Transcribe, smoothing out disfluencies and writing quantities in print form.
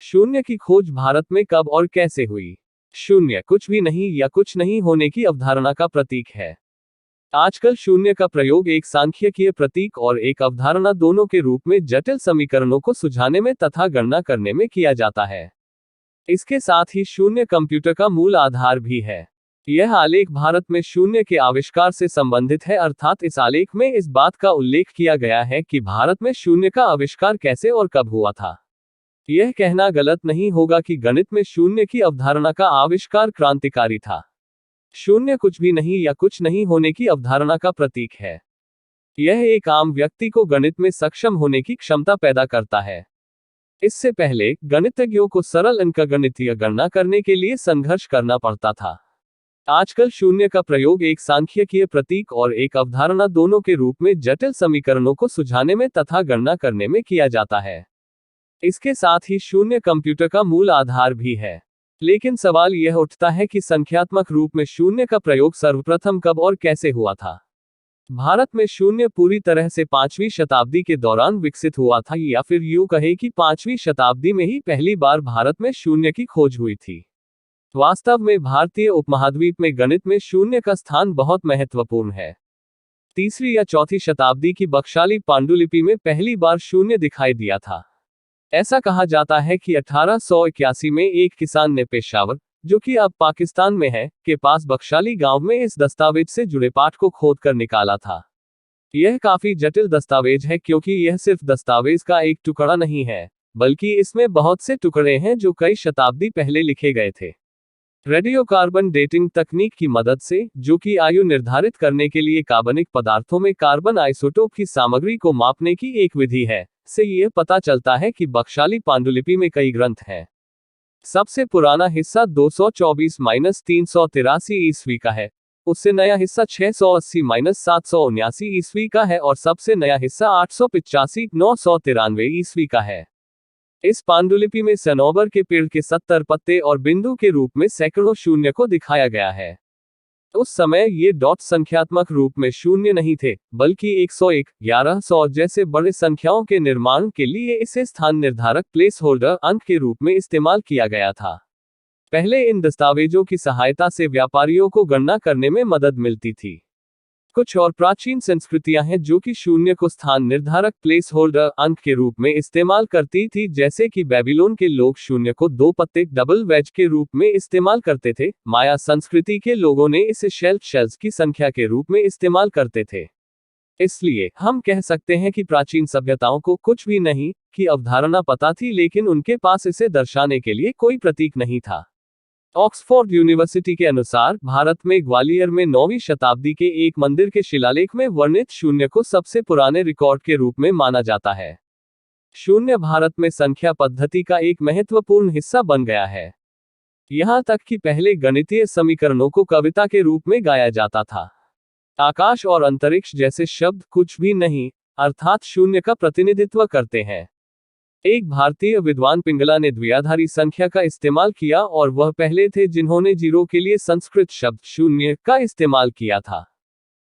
शून्य की खोज भारत में कब और कैसे हुई? शून्य कुछ भी नहीं या कुछ नहीं होने की अवधारणा का प्रतीक है। आजकल शून्य का प्रयोग एक सांख्यिकीय प्रतीक और एक अवधारणा दोनों के रूप में जटिल समीकरणों को सुलझाने में तथा गणना करने में किया जाता है। इसके साथ ही शून्य कंप्यूटर का मूल आधार भी है। यह आलेख भारत में शून्य के आविष्कार से संबंधित है, अर्थात इस आलेख में इस बात का उल्लेख किया गया है कि भारत में शून्य का आविष्कार कैसे और कब हुआ था। यह कहना गलत नहीं होगा कि गणित में शून्य की अवधारणा का आविष्कार क्रांतिकारी था। शून्य कुछ भी नहीं या कुछ नहीं होने की अवधारणा का प्रतीक है। यह एक आम व्यक्ति को गणित में सक्षम होने की क्षमता पैदा करता है। इससे पहले गणितज्ञों को सरल अंकगणितीय गणना करने के लिए संघर्ष करना पड़ता था। आजकल शून्य का प्रयोग एक सांख्यिकीय प्रतीक और एक अवधारणा दोनों के रूप में जटिल समीकरणों को सुलझाने में तथा गणना करने में किया जाता है। इसके साथ ही शून्य कंप्यूटर का मूल आधार भी है। लेकिन सवाल यह उठता है कि संख्यात्मक रूप में शून्य का प्रयोग सर्वप्रथम कब और कैसे हुआ था। भारत में शून्य पूरी तरह से 5वीं शताब्दी के दौरान विकसित हुआ था, या फिर यूं कहे कि 5वीं शताब्दी में ही पहली बार भारत में शून्य की खोज हुई थी। वास्तव में भारतीय उपमहाद्वीप में गणित में शून्य का स्थान बहुत महत्वपूर्ण है। 3री या 4थी शताब्दी की बख्शाली पांडुलिपि में पहली बार शून्य दिखाई दिया था। ऐसा कहा जाता है कि 1881 में एक किसान ने पेशावर, जो कि अब पाकिस्तान में है, के पास बख्शाली गांव में इस दस्तावेज से जुड़े पाठ को खोद कर निकाला था। यह काफी जटिल दस्तावेज है, क्योंकि यह सिर्फ दस्तावेज का एक टुकड़ा नहीं है, बल्कि इसमें बहुत से टुकड़े हैं जो कई शताब्दी पहले लिखे गए थे। रेडियोकार्बन डेटिंग तकनीक की मदद से, जो कि आयु निर्धारित करने के लिए कार्बनिक पदार्थों में कार्बन आइसोटोप की सामग्री को मापने की एक विधि है, से यह पता चलता है कि बख्शाली पांडुलिपि में कई ग्रंथ हैं। सबसे पुराना हिस्सा 224-383 ईस्वी का है, उससे नया हिस्सा 680-779 ईस्वी का है, और सबसे नया हिस्सा 885-993 ईस्वी का है। इस पांडुलिपि में सनोबर के पेड़ के 70 पत्ते और बिंदु के रूप में सैकड़ों शून्य को दिखाया गया है। उस समय ये डॉट संख्यात्मक रूप में शून्य नहीं थे, बल्कि 101, 1100 जैसे बड़े संख्याओं के निर्माण के लिए इसे स्थान निर्धारक प्लेस होल्डर अंक के रूप में इस्तेमाल किया गया था। पहले इन दस्तावेजों की सहायता से व्यापारियों को गणना करने में मदद मिलती थी। कुछ और प्राचीन संस्कृतियां हैं जो कि शून्य को स्थान निर्धारक प्लेस होल्डर अंक के रूप में इस्तेमाल करती थी, जैसे कि बेबीलोन के लोग शून्य को 2 पत्ते डबल वेज के रूप में इस्तेमाल करते थे। माया संस्कृति के लोगों ने इसे शेल्स की संख्या के रूप में इस्तेमाल करते थे। इसलिए हम कह सकते हैं कि प्राचीन सभ्यताओं को कुछ भी नहीं की अवधारणा पता थी, लेकिन उनके पास इसे दर्शाने के लिए कोई प्रतीक नहीं था। ऑक्सफोर्ड यूनिवर्सिटी के अनुसार भारत में ग्वालियर में 9वीं शताब्दी के एक मंदिर के शिलालेख में वर्णित शून्य को सबसे पुराने रिकॉर्ड के रूप में माना जाता है। शून्य भारत में संख्या पद्धति का एक महत्वपूर्ण हिस्सा बन गया है। यहाँ तक कि पहले गणितीय समीकरणों को कविता के रूप में गाया जाता था। आकाश और अंतरिक्ष जैसे शब्द कुछ भी नहीं, अर्थात शून्य का प्रतिनिधित्व करते हैं। एक भारतीय विद्वान पिंगला ने द्विआधारी संख्या का इस्तेमाल किया, और वह पहले थे जिन्होंने जीरो के लिए संस्कृत शब्द शून्य का इस्तेमाल किया था।